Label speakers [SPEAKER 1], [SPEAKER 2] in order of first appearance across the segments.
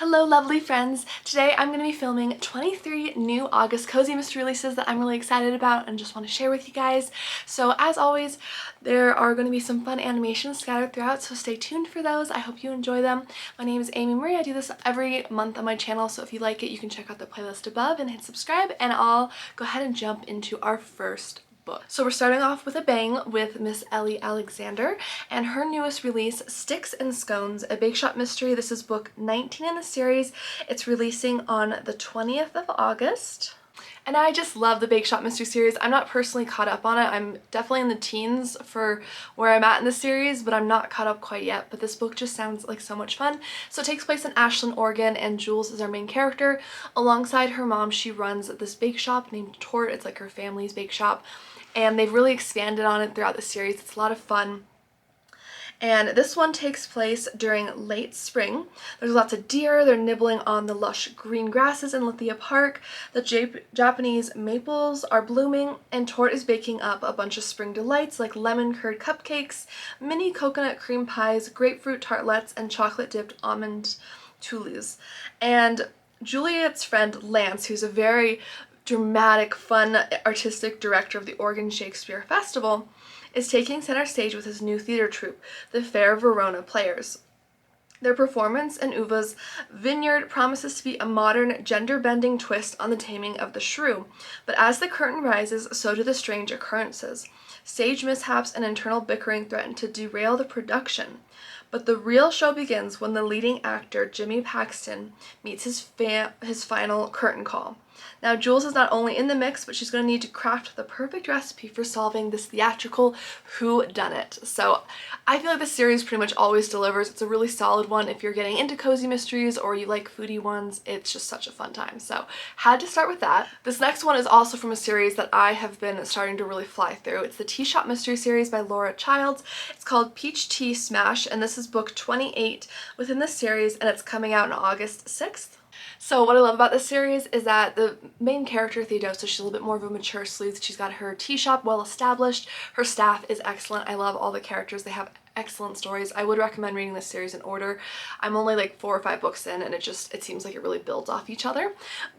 [SPEAKER 1] Hello lovely friends! Today I'm going to be filming 23 new August cozy mystery releases that I'm really excited about and just want to share with you guys. So as always, there are going to be some fun animations scattered throughout, so stay tuned for those. I hope you enjoy them. My name is Amy Marie. I do this every month on my channel, so if you like it you can check out the playlist above and hit subscribe, and I'll go ahead and jump into our first book. So we're starting off with a bang with Miss Ellie Alexander and her newest release, Sticks and Scones, a Bakeshop mystery. This is book 19 in the series. It's releasing on the 20th of August. And I just love the Bakeshop mystery series. I'm not personally caught up on it. I'm definitely in the teens for where I'm at in the series, but I'm not caught up quite yet. But this book just sounds like so much fun. So it takes place in Ashland, Oregon, and Jules is our main character. Alongside her mom, she runs this bake shop named Tort. It's like her family's bake shop. And they've really expanded on it throughout the series. It's a lot of fun. And this one takes place during late spring. There's lots of deer. They're nibbling on the lush green grasses in Lithia Park. The Japanese maples are blooming, and Tort is baking up a bunch of spring delights like lemon curd cupcakes, mini coconut cream pies, grapefruit tartlets, and chocolate dipped almond toulouse. And Juliet's friend Lance, who's a very dramatic, fun, artistic director of the Oregon Shakespeare Festival, is taking center stage with his new theater troupe, the Fair Verona Players. Their performance in Uva's Vineyard promises to be a modern, gender-bending twist on the taming of the shrew, but as the curtain rises, so do the strange occurrences. Stage mishaps and internal bickering threaten to derail the production. But the real show begins when the leading actor, Jimmy Paxton, meets his final curtain call. Now, Jules is not only in the mix, but she's going to need to craft the perfect recipe for solving this theatrical whodunit. So I feel like this series pretty much always delivers. It's a really solid one. If you're getting into cozy mysteries or you like foodie ones, it's just such a fun time. So had to start with that. This next one is also from a series that I have been starting to really fly through. It's the Tea Shop Mystery Series by Laura Childs. It's called Peach Tea Smash, and this is book 28 within the series, and it's coming out on August 6th. So what I love about this series is that the main character, Theodosia, she's a little bit more of a mature sleuth. She's got her tea shop well established. Her staff is excellent. I love all the characters. They have excellent stories. I would recommend reading this series in order. I'm only like 4 or 5 books in, and it seems like it really builds off each other.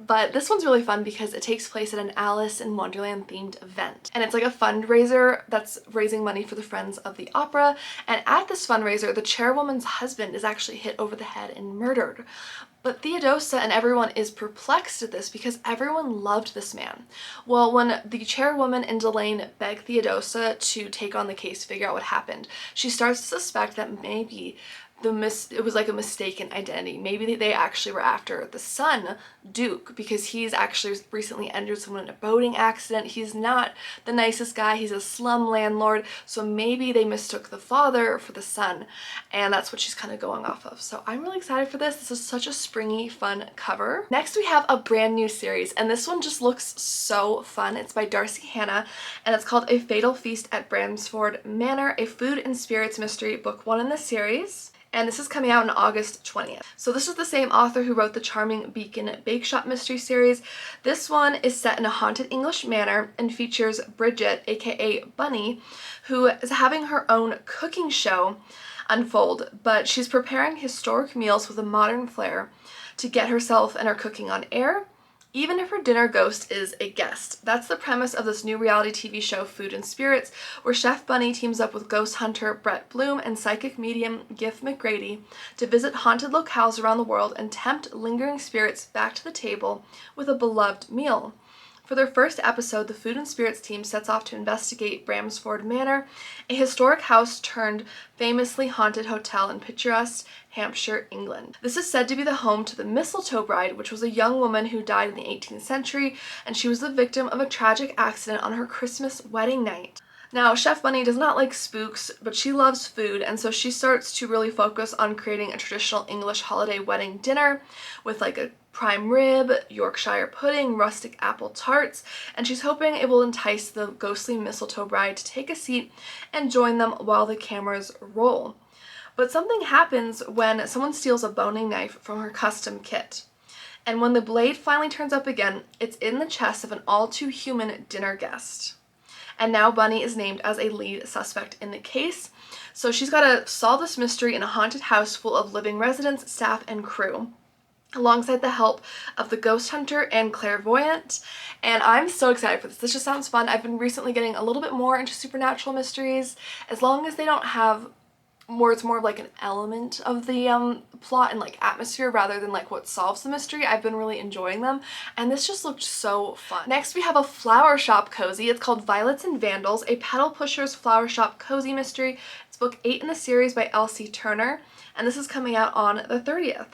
[SPEAKER 1] But this one's really fun because it takes place at an Alice in Wonderland themed event. And it's like a fundraiser that's raising money for the Friends of the Opera. And at this fundraiser, the chairwoman's husband is actually hit over the head and murdered. But Theodosia and everyone is perplexed at this because everyone loved this man. Well, when the chairwoman and Delane beg Theodosia to take on the case, figure out what happened, she starts to suspect that maybe it was like a mistaken identity. Maybe they actually were after the son, Duke, because he's actually recently injured someone in a boating accident. He's not the nicest guy. He's a slum landlord. So maybe they mistook the father for the son, and that's what she's kind of going off of. So I'm really excited for this. This is such a springy, fun cover. Next we have a brand new series, and this one just looks so fun. It's by Darci Hannah, and it's called A Fatal Feast at Bramsford Manor, a food and spirits mystery, book 1 in the series. And this is coming out on August 20th. So this is the same author who wrote the charming Beacon Bakeshop mystery series. This one is set in a haunted English manor and features Bridget, aka Bunny, who is having her own cooking show unfold, but she's preparing historic meals with a modern flair to get herself and her cooking on air, even if her dinner ghost is a guest. That's the premise of this new reality TV show, Food and Spirits, where Chef Bunny teams up with ghost hunter Brett Bloom and psychic medium Giff McGrady to visit haunted locales around the world and tempt lingering spirits back to the table with a beloved meal. For their first episode, the Food and Spirits team sets off to investigate Bramsford Manor, a historic house turned famously haunted hotel in picturesque Hampshire, England. This is said to be the home to the Mistletoe Bride, which was a young woman who died in the 18th century, and she was the victim of a tragic accident on her Christmas wedding night. Now, Chef Bunny does not like spooks, but she loves food, and so she starts to really focus on creating a traditional English holiday wedding dinner with like a prime rib, Yorkshire pudding, rustic apple tarts, and she's hoping it will entice the ghostly Mistletoe Bride to take a seat and join them while the cameras roll. But something happens when someone steals a boning knife from her custom kit. And when the blade finally turns up again, it's in the chest of an all-too-human dinner guest. And now Bunny is named as a lead suspect in the case. So she's got to solve this mystery in a haunted house full of living residents, staff, and crew. alongside the help of the ghost hunter and clairvoyant, and I'm so excited for this. This just sounds fun. I've been recently getting a little bit more into supernatural mysteries, as long as they don't have more, it's more of like an element of the plot and like atmosphere rather than like what solves the mystery. I've been really enjoying them, and this just looked so fun. Next we have a flower shop cozy. It's called Violets and Vandals, a pedal pusher's flower shop cozy mystery. It's book 8 in the series by Elsie Turner, and this is coming out on the 30th.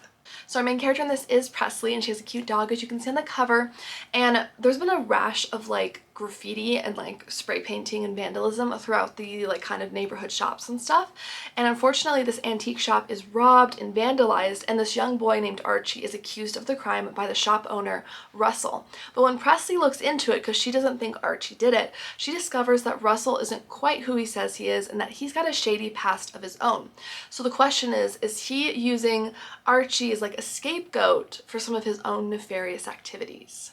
[SPEAKER 1] So our main character in this is Presley, and she has a cute dog, as you can see on the cover, and there's been a rash of like graffiti and like spray painting and vandalism throughout the like kind of neighborhood shops and stuff, and unfortunately this antique shop is robbed and vandalized, and this young boy named Archie is accused of the crime by the shop owner Russell. But when Presley looks into it, because she doesn't think Archie did it, she discovers that Russell isn't quite who he says he is and that he's got a shady past of his own. So the question is he using Archie as like a scapegoat for some of his own nefarious activities?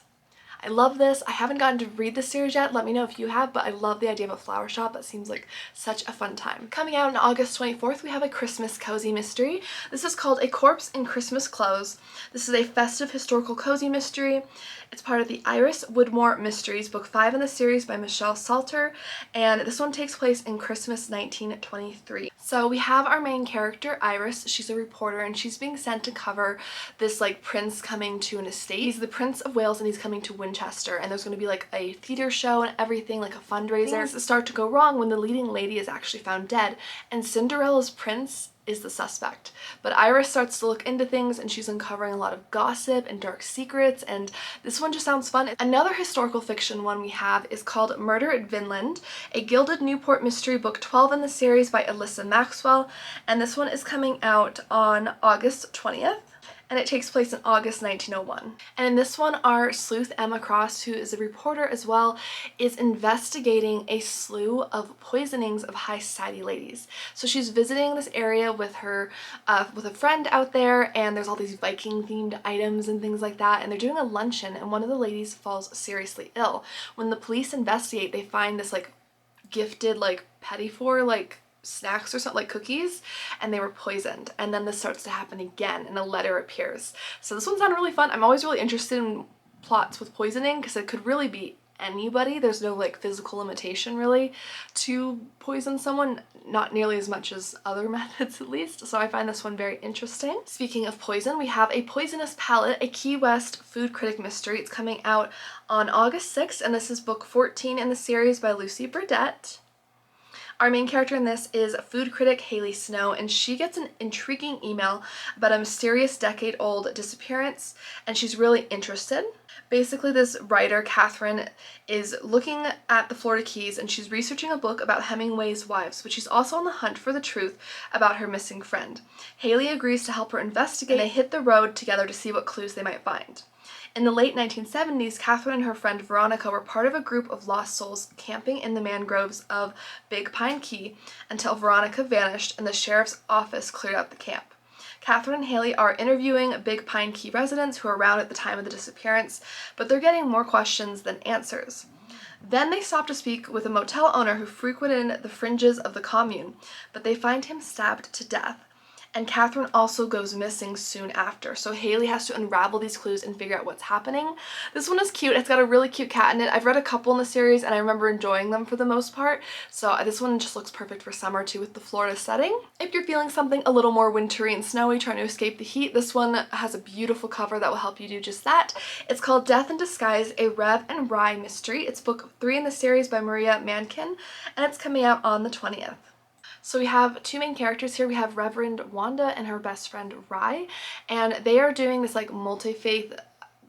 [SPEAKER 1] I love this. I haven't gotten to read this series yet. Let me know if you have, but I love the idea of a flower shop. That seems like such a fun time. Coming out on August 24th, we have a Christmas cozy mystery. This is called A Corpse in Christmas Clothes. This is a festive historical cozy mystery. It's part of the Iris Woodmore Mysteries, book 5 in the series by Michelle Salter, and this one takes place in Christmas 1923. So we have our main character, Iris. She's a reporter, and she's being sent to cover this like prince coming to an estate. He's the Prince of Wales, and he's coming to Winchester, and there's going to be like a theater show and everything, like a fundraiser. Things start to go wrong when the leading lady is actually found dead, and Cinderella's prince is the suspect. But Iris starts to look into things, and she's uncovering a lot of gossip and dark secrets, and this one just sounds fun. Another historical fiction one we have is called Murder at Vinland, a Gilded Newport mystery, book 12 in the series by Alyssa Maxwell, and this one is coming out on August 20th. And it takes place in August 1901. And in this one, our sleuth Emma Cross, who is a reporter as well, is investigating a slew of poisonings of high society ladies. So she's visiting this area with her, with a friend out there, and there's all these Viking themed items and things like that, and they're doing a luncheon, and one of the ladies falls seriously ill. When the police investigate, they find this like gifted like petit four like snacks or something, like cookies, and they were poisoned. And then this starts to happen again, and a letter appears. So this one sounded really fun. I'm always really interested in plots with poisoning because it could really be anybody. There's no like physical limitation really to poison someone, not nearly as much as other methods at least. So I find this one very interesting. Speaking of poison, we have A Poisonous Palate, a Key West food critic mystery. It's coming out on August 6th, and this is book 14 in the series by Lucy Burdette. Our main character in this is food critic Haley Snow, and she gets an intriguing email about a mysterious decade-old disappearance, and she's really interested. Basically, this writer, Catherine, is looking at the Florida Keys, and she's researching a book about Hemingway's wives, but she's also on the hunt for the truth about her missing friend. Haley agrees to help her investigate, and they hit the road together to see what clues they might find. In the late 1970s, Catherine and her friend Veronica were part of a group of lost souls camping in the mangroves of Big Pine Key until Veronica vanished and the sheriff's office cleared out the camp. Catherine and Haley are interviewing Big Pine Key residents who were around at the time of the disappearance, but they're getting more questions than answers. Then they stop to speak with a motel owner who frequented the fringes of the commune, but they find him stabbed to death. And Catherine also goes missing soon after, so Haley has to unravel these clues and figure out what's happening. This one is cute. It's got a really cute cat in it. I've read a couple in the series, and I remember enjoying them for the most part, so this one just looks perfect for summer too with the Florida setting. If you're feeling something a little more wintry and snowy, trying to escape the heat, this one has a beautiful cover that will help you do just that. It's called Death in Disguise, a Rev and Rye mystery. It's book 3 in the series by Maria Mankin, and it's coming out on the 20th. So we have two main characters here. We have Reverend Wanda and her best friend Rye, and they are doing this like multi-faith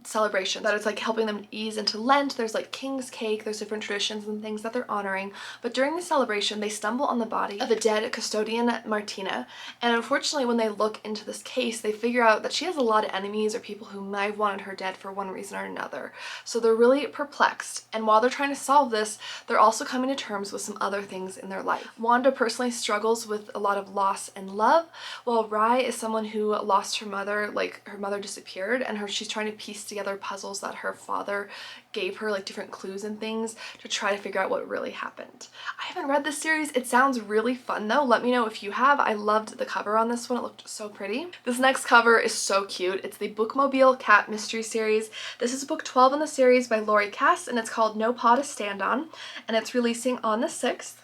[SPEAKER 1] celebration that is like helping them ease into Lent. There's like king's cake, there's different traditions and things that they're honoring, but during the celebration they stumble on the body of a dead custodian Martina, and unfortunately when they look into this case they figure out that she has a lot of enemies or people who might have wanted her dead for one reason or another. So they're really perplexed, and while they're trying to solve this, they're also coming to terms with some other things in their life. Wanda personally struggles with a lot of loss and love, while Rye is someone who lost her mother, like her mother disappeared, and she's trying to piece together puzzles that her father gave her, like different clues and things, to try to figure out what really happened. I haven't read this series. It sounds really fun though. Let me know if you have. I loved the cover on this one. It looked so pretty. This next cover is so cute. It's the Bookmobile Cat Mystery Series. This is book 12 in the series by Laurie and it's called No Paw to Stand On, and it's releasing on the 6th.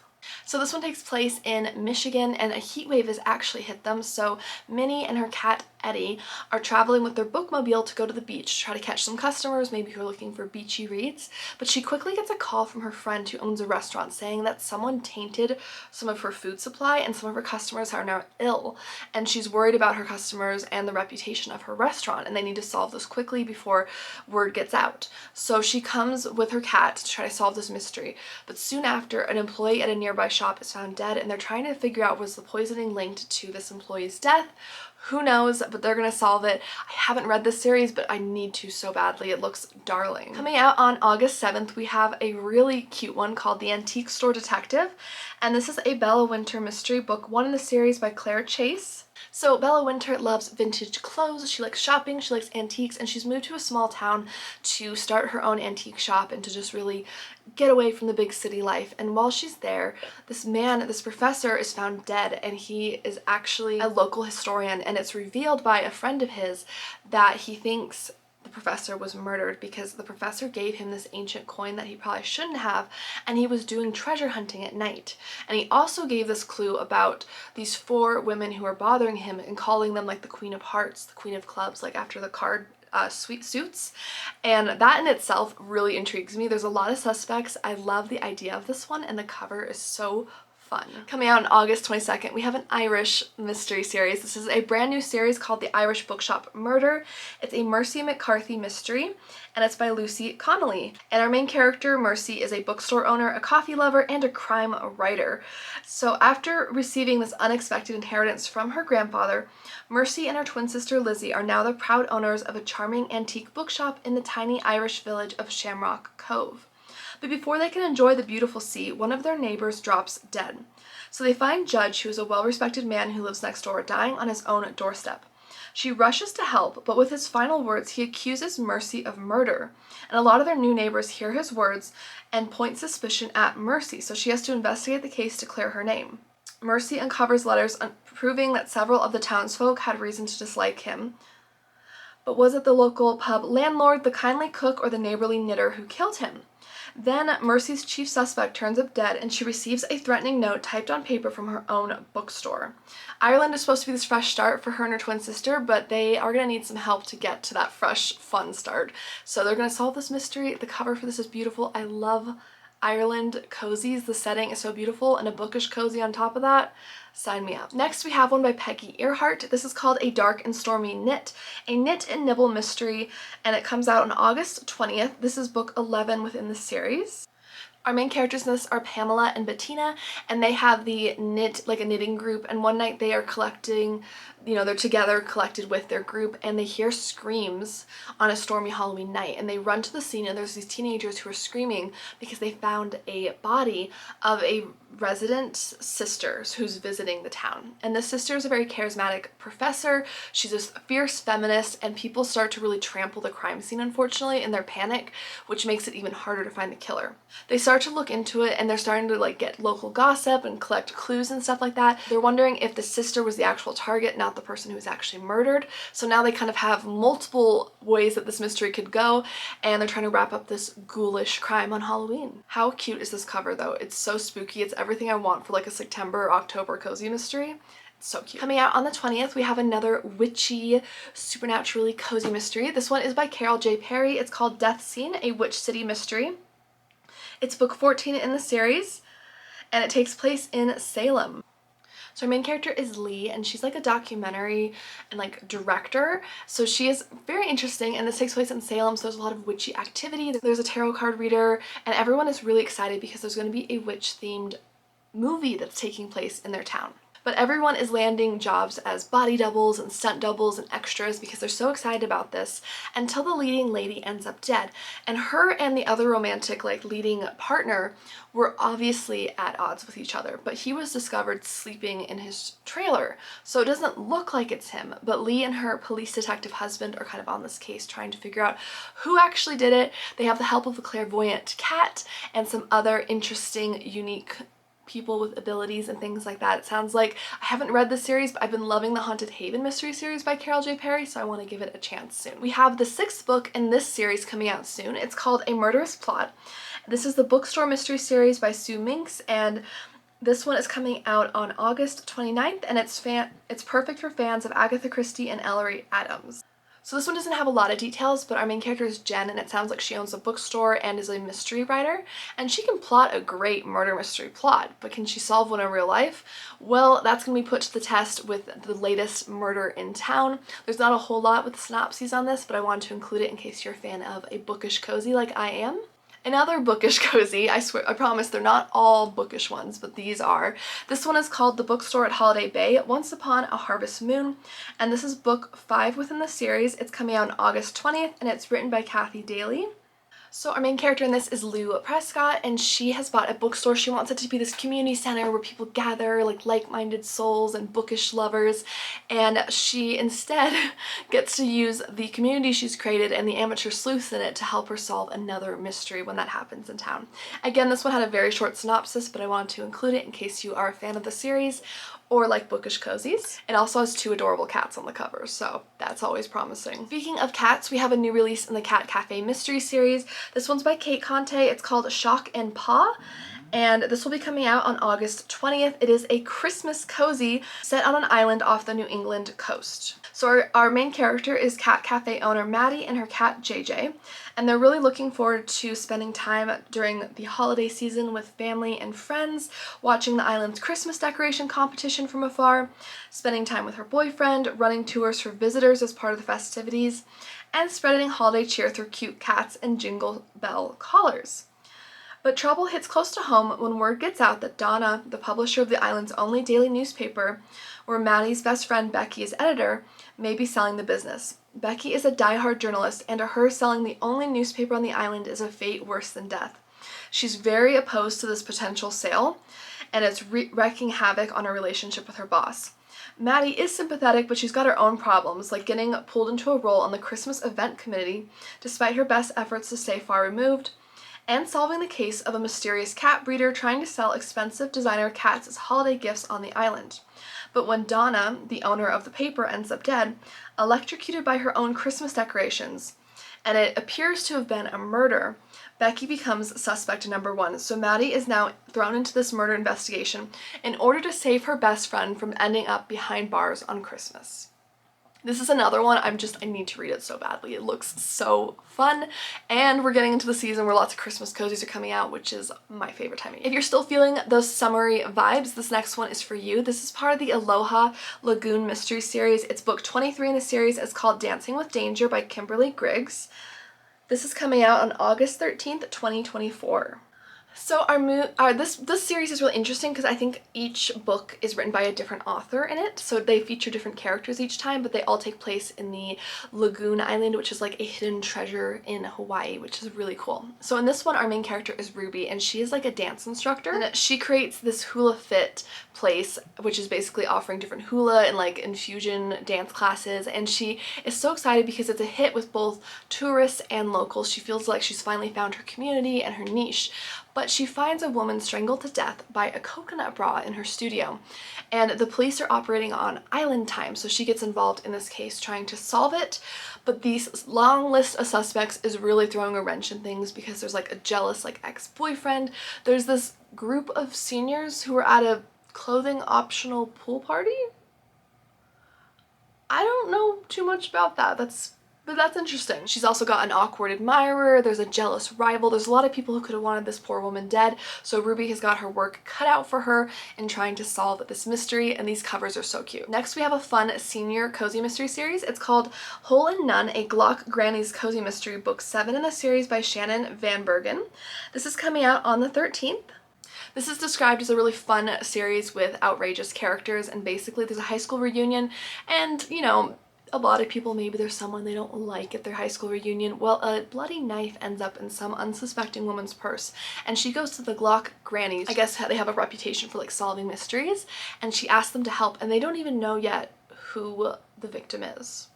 [SPEAKER 1] So this one takes place in Michigan, and a heat wave has actually hit them, so Minnie and her cat Eddie are traveling with their bookmobile to go to the beach to try to catch some customers, maybe who are looking for beachy reads. But she quickly gets a call from her friend who owns a restaurant saying that someone tainted some of her food supply and some of her customers are now ill, and she's worried about her customers and the reputation of her restaurant, and they need to solve this quickly before word gets out. So she comes with her cat to try to solve this mystery, but soon after, an employee at a nearby shop is found dead, and they're trying to figure out, was the poisoning linked to this employee's death? Who knows, but they're gonna solve it. I haven't read this series, but I need to so badly. It looks darling. Coming out on August 7th, we have a really cute one called The Antique Store Detective, and this is a Bella Winter mystery, book 1 in the series by Clare Chase. So Bella Winter loves vintage clothes, she likes shopping, she likes antiques, and she's moved to a small town to start her own antique shop and to just really get away from the big city life. And while she's there, this professor is found dead, and he is actually a local historian, and it's revealed by a friend of his that he thinks the professor was murdered because the professor gave him this ancient coin that he probably shouldn't have, and he was doing treasure hunting at night. And he also gave this clue about these 4 women who were bothering him and calling them like the Queen of Hearts, the Queen of Clubs, like after the card sweet suits, and that in itself really intrigues me. There's a lot of suspects. I love the idea of this one, and the cover is so fun. Coming out on August 22nd, we have an Irish mystery series. This is a brand new series called The Irish Bookshop Murder. It's a Mercy McCarthy mystery, and it's by Lucy Connelly. And our main character, Mercy, is a bookstore owner, a coffee lover, and a crime writer. So after receiving this unexpected inheritance from her grandfather, Mercy and her twin sister Lizzie are now the proud owners of a charming antique bookshop in the tiny Irish village of Shamrock Cove. But before they can enjoy the beautiful sea, one of their neighbors drops dead. So they find Judge, who is a well-respected man who lives next door, dying on his own doorstep. She rushes to help, but with his final words, he accuses Mercy of murder. And a lot of their new neighbors hear his words and point suspicion at Mercy, so she has to investigate the case to clear her name. Mercy uncovers letters proving that several of the townsfolk had reason to dislike him. But was it the local pub landlord, the kindly cook, or the neighborly knitter who killed him? Then Mercy's chief suspect turns up dead, and she receives a threatening note typed on paper from her own bookstore. Ireland is supposed to be this fresh start for her and her twin sister, but they are going to need some help to get to that fresh, fun start. So they're going to solve this mystery. The cover for this is beautiful. I love Ireland cozies. The setting is so beautiful, and a bookish cozy on top of that. Sign me up. Next we have one by Peggy Ehrhart. This is called A Dark and Stormy Knit, a knit and nibble mystery, and it comes out on August 20th. This is book 11 within the series. Our main characters in this are Pamela and Bettina, and they have the knit, like a knitting group, and one night they are collecting, they're together collected with their group, and they hear screams on a stormy Halloween night, and they run to the scene, and there's these teenagers who are screaming because they found a body of a resident sister who's visiting the town. And this sister is a very charismatic professor. She's a fierce feminist, and people start to really trample the crime scene, unfortunately, in their panic, which makes it even harder to find the killer. They start to look into it, and they're starting to get local gossip and collect clues and stuff like that. They're wondering if the sister was the actual target, not the person who was actually murdered. So now they kind of have multiple ways that this mystery could go, and they're trying to wrap up this ghoulish crime on Halloween. How cute is this cover though? It's so spooky. It's everything I want for like a September or October cozy mystery. It's so cute. Coming out on the 20th, we have another witchy, supernaturally cozy mystery. This one is by Carol J. Perry. It's called Death Scene, a Witch City mystery. It's book 14 in the series, and it takes place in Salem. So our main character is Lee, and she's like a documentary and director. So she is very interesting, and this takes place in Salem, so there's a lot of witchy activity. There's a tarot card reader, and everyone is really excited because there's going to be a witch-themed movie that's taking place in their town. But everyone is landing jobs as body doubles and stunt doubles and extras because they're so excited about this until the leading lady ends up dead. And her and the other romantic leading partner were obviously at odds with each other, but he was discovered sleeping in his trailer. So it doesn't look like it's him, but Lee and her police detective husband are kind of on this case trying to figure out who actually did it. They have the help of a clairvoyant cat and some other interesting, unique people with abilities and things like that. It sounds like, I haven't read this series, but I've been loving the Haunted Haven mystery series by Carol J. Perry, so I want to give it a chance soon. We have the 6th book in this series coming out soon. It's called A Murderous Plot. This is the Bookstore mystery series by Sue Minx, and this one is coming out on August 29th, and it's perfect for fans of Agatha Christie and Ellery Adams. So this one doesn't have a lot of details, but our main character is Jen, and it sounds like she owns a bookstore and is a mystery writer, and she can plot a great murder mystery plot, but can she solve one in real life? Well, that's going to be put to the test with the latest murder in town. There's not a whole lot with synopses on this, but I wanted to include it in case you're a fan of a bookish cozy like I am. Another bookish cozy, I swear, I promise they're not all bookish ones, but these are. This one is called The Bookstore at Holiday Bay, Once Upon a Harvest Moon, and this is book 5 within the series. It's coming out on August 20th, and it's written by Kathi Daley. So our main character in this is Lou Prescott, and she has bought a bookstore. She wants it to be this community center where people gather, like-minded souls and bookish lovers, and she instead gets to use the community she's created and the amateur sleuths in it to help her solve another mystery when that happens in town. Again, this one had a very short synopsis, but I wanted to include it in case you are a fan of the series or like bookish cozies. It also has 2 adorable cats on the cover, so that's always promising. Speaking of cats, we have a new release in the Cat Cafe mystery series. This one's by Kate Conte. It's called Shock and Paw, and this will be coming out on August 20th. It is a Christmas cozy set on an island off the New England coast. So our main character is Cat Cafe owner Maddie and her cat JJ, and they're really looking forward to spending time during the holiday season with family and friends, watching the island's Christmas decoration competition from afar, spending time with her boyfriend, running tours for visitors as part of the festivities, and spreading holiday cheer through cute cats and jingle bell collars. But trouble hits close to home when word gets out that Donna, the publisher of the island's only daily newspaper, where Maddie's best friend Becky is editor, may be selling the business. Becky is a die-hard journalist, and to her, selling the only newspaper on the island is a fate worse than death. She's very opposed to this potential sale, and it's wreaking havoc on her relationship with her boss. Maddie is sympathetic, but she's got her own problems, like getting pulled into a role on the Christmas event committee, despite her best efforts to stay far removed, and solving the case of a mysterious cat breeder trying to sell expensive designer cats as holiday gifts on the island. But when Donna, the owner of the paper, ends up dead, electrocuted by her own Christmas decorations, and it appears to have been a murder, Becky becomes suspect number 1. So Maddie is now thrown into this murder investigation in order to save her best friend from ending up behind bars on Christmas. This is another one I need to read it so badly. It looks so fun, and we're getting into the season where lots of Christmas cozies are coming out, which is my favorite time of year. If you're still feeling those summery vibes, this next one is for you. This is part of the Aloha Lagoon mystery series. It's book 23 in the series. It's called Dancing with Danger by Kimberly Griggs. This is coming out on August 13th, 2024. So this series is really interesting because I think each book is written by a different author in it. So they feature different characters each time, but they all take place in the Lagoon Island, which is like a hidden treasure in Hawaii, which is really cool. So in this one, our main character is Ruby, and she is like a dance instructor. And she creates this hula fit place, which is basically offering different hula and like infusion dance classes. And she is so excited because it's a hit with both tourists and locals. She feels like she's finally found her community and her niche. But she finds a woman strangled to death by a coconut bra in her studio, and the police are operating on island time, so she gets involved in this case trying to solve it. But this long list of suspects is really throwing a wrench in things because there's like a jealous ex-boyfriend. There's this group of seniors who are at a clothing optional pool party. I don't know too much about that. But that's interesting. She's also got an awkward admirer, there's a jealous rival, there's a lot of people who could have wanted this poor woman dead, so Ruby has got her work cut out for her in trying to solve this mystery, and these covers are so cute. Next we have a fun senior cozy mystery series. It's called Hole in None, a Glock Granny's Cozy Mystery, book 7 in the series by Shannon Van Bergen. This is coming out on the 13th. This is described as a really fun series with outrageous characters, and basically there's a high school reunion, and you know, a lot of people, maybe there's someone they don't like at their high school reunion. Well, a bloody knife ends up in some unsuspecting woman's purse, and she goes to the Glock grannies. I guess they have a reputation for like solving mysteries, and she asks them to help, and they don't even know yet who the victim is.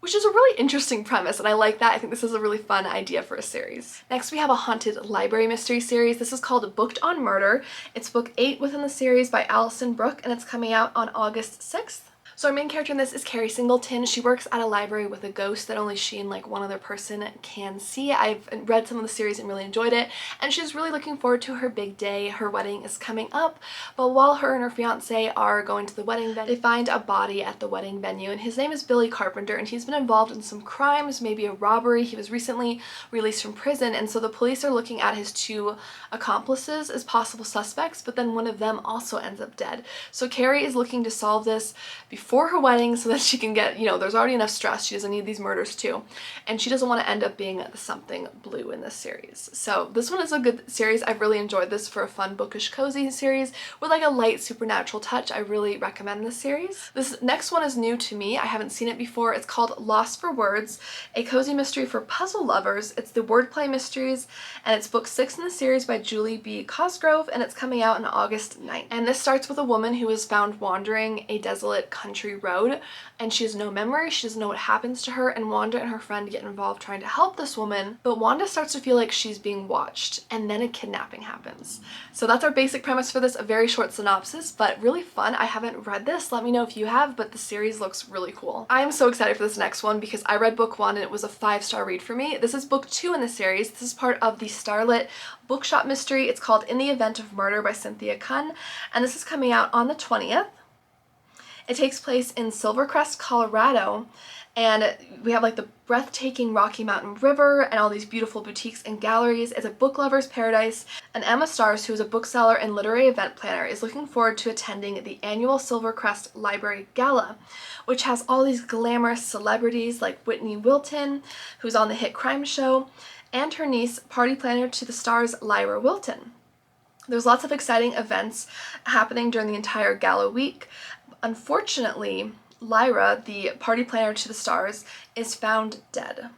[SPEAKER 1] Which is a really interesting premise, and I like that. I think this is a really fun idea for a series. Next, we have a haunted library mystery series. This is called Booked on Murder. It's book 8 within the series by Alison Brooke, and it's coming out on August 6th. So our main character in this is Carrie Singleton. She works at a library with a ghost that only she and like one other person can see. I've read some of the series and really enjoyed it, and she's really looking forward to her big day. Her wedding is coming up, but while her and her fiance are going to the wedding venue, they find a body at the wedding venue, and his name is Billy Carpenter, and he's been involved in some crimes, maybe a robbery. He was recently released from prison, and so the police are looking at his 2 accomplices as possible suspects, but then one of them also ends up dead. So Carrie is looking to solve this before her wedding so that she can get, you know, there's already enough stress. She doesn't need these murders too. And she doesn't want to end up being something blue in this series. So this one is a good series. I've really enjoyed this for a fun bookish cozy series with like a light supernatural touch. I really recommend this series. This next one is new to me. I haven't seen it before. It's called Lost for Words, a cozy mystery for puzzle lovers. It's the wordplay mysteries, and it's book 6 in the series by Julie B. Cosgrove, and it's coming out on August 9th. And this starts with a woman who is found wandering a desolate country road, and she has no memory. She doesn't know what happens to her, and Wanda and her friend get involved trying to help this woman, but Wanda starts to feel like she's being watched, and then a kidnapping happens. So that's our basic premise for this, a very short synopsis, but really fun. I haven't read this, let me know if you have, but the series looks really cool. I am so excited for this next one because I read book 1 and it was a 5-star read for me. This is book 2 in the series. This is part of the Starlit Bookshop mystery. It's called In the Event of Murder by Cynthia Kunn, and this is coming out on the 20th. It takes place in Silvercrest, Colorado, and we have like the breathtaking Rocky Mountain River and all these beautiful boutiques and galleries. It's a book lover's paradise, and Emma Stars, who is a bookseller and literary event planner, is looking forward to attending the annual Silvercrest Library Gala, which has all these glamorous celebrities like Whitney Wilton, who's on the hit crime show, and her niece, party planner to the stars Lyra Wilton. There's lots of exciting events happening during the entire gala week. Unfortunately, Lyra, the party planner to the stars, is found dead.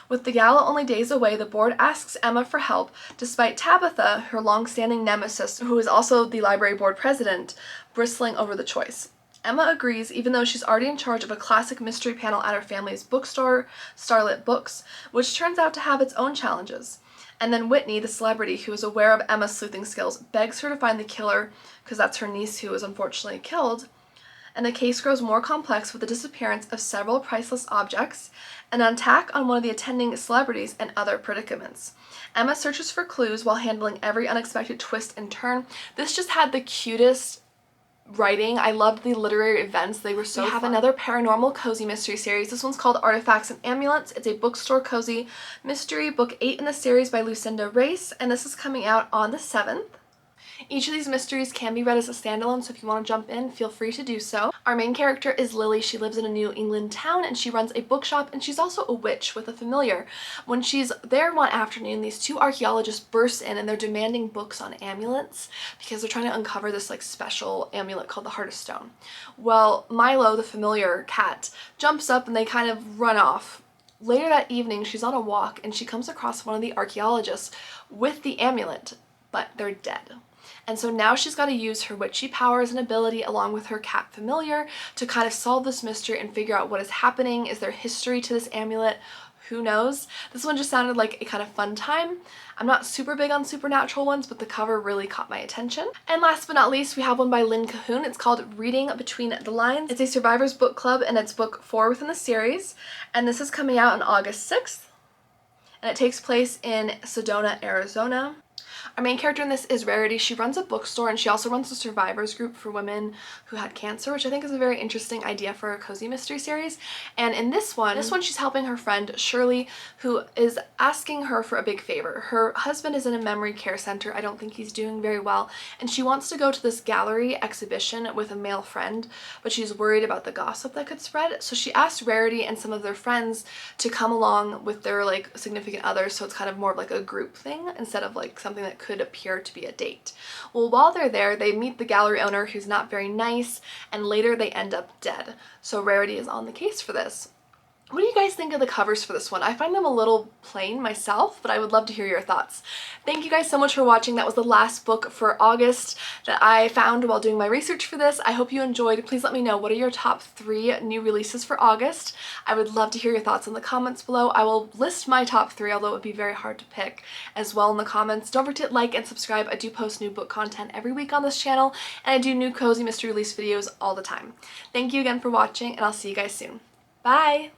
[SPEAKER 1] With the gala only days away, the board asks Emma for help, despite Tabitha, her long-standing nemesis, who is also the library board president, bristling over the choice. Emma agrees, even though she's already in charge of a classic mystery panel at her family's bookstore, Starlit Books, which turns out to have its own challenges. And then Whitney, the celebrity who is aware of Emma's sleuthing skills, begs her to find the killer, because that's her niece who was unfortunately killed. And the case grows more complex with the disappearance of several priceless objects, an attack on one of the attending celebrities, and other predicaments. Emma searches for clues while handling every unexpected twist and turn. This just had the cutest writing. I loved the literary events. They were so fun. We have another paranormal cozy mystery series. This one's called Artifacts and Amulets. It's a bookstore cozy mystery, book 8 in the series by Lucinda Race, and this is coming out on the 7th. Each of these mysteries can be read as a standalone, so if you want to jump in, feel free to do so. Our main character is Lily. She lives in a New England town, and she runs a bookshop, and she's also a witch with a familiar. When she's there one afternoon, these 2 archaeologists burst in, and they're demanding books on amulets because they're trying to uncover this like special amulet called the Heart of Stone. Well, Milo, the familiar cat, jumps up and they kind of run off. Later that evening, she's on a walk, and she comes across one of the archaeologists with the amulet, but they're dead. And so now she's got to use her witchy powers and ability along with her cat familiar to kind of solve this mystery and figure out what is happening. Is there history to this amulet? Who knows? This one just sounded like a kind of fun time. I'm not super big on supernatural ones, but the cover really caught my attention. And last but not least, we have one by Lynn Cahoon. It's called Reading Between the Lines. It's a survivor's book club, and it's book 4 within the series. And this is coming out on August 6th. And it takes place in Sedona, Arizona. Our main character in this is Rarity. She runs a bookstore, and she also runs a survivors group for women who had cancer, which I think is a very interesting idea for a cozy mystery series. And in this one she's helping her friend Shirley, who is asking her for a big favor. Her husband is in a memory care center. I don't think he's doing very well, and she wants to go to this gallery exhibition with a male friend, but she's worried about the gossip that could spread. So she asked Rarity and some of their friends to come along with their like significant others, so it's kind of more of like a group thing instead of like something that that could appear to be a date. Well, while they're there, they meet the gallery owner who's not very nice, and later they end up dead. So Rarity is on the case for this. What do you guys think of the covers for this one? I find them a little plain myself, but I would love to hear your thoughts. Thank you guys so much for watching. That was the last book for August that I found while doing my research for this. I hope you enjoyed. Please let me know, what are your top 3 new releases for August? I would love to hear your thoughts in the comments below. I will list my top 3, although it would be very hard to pick, as well in the comments. Don't forget to like and subscribe. I do post new book content every week on this channel, and I do new cozy mystery release videos all the time. Thank you again for watching, and I'll see you guys soon. Bye!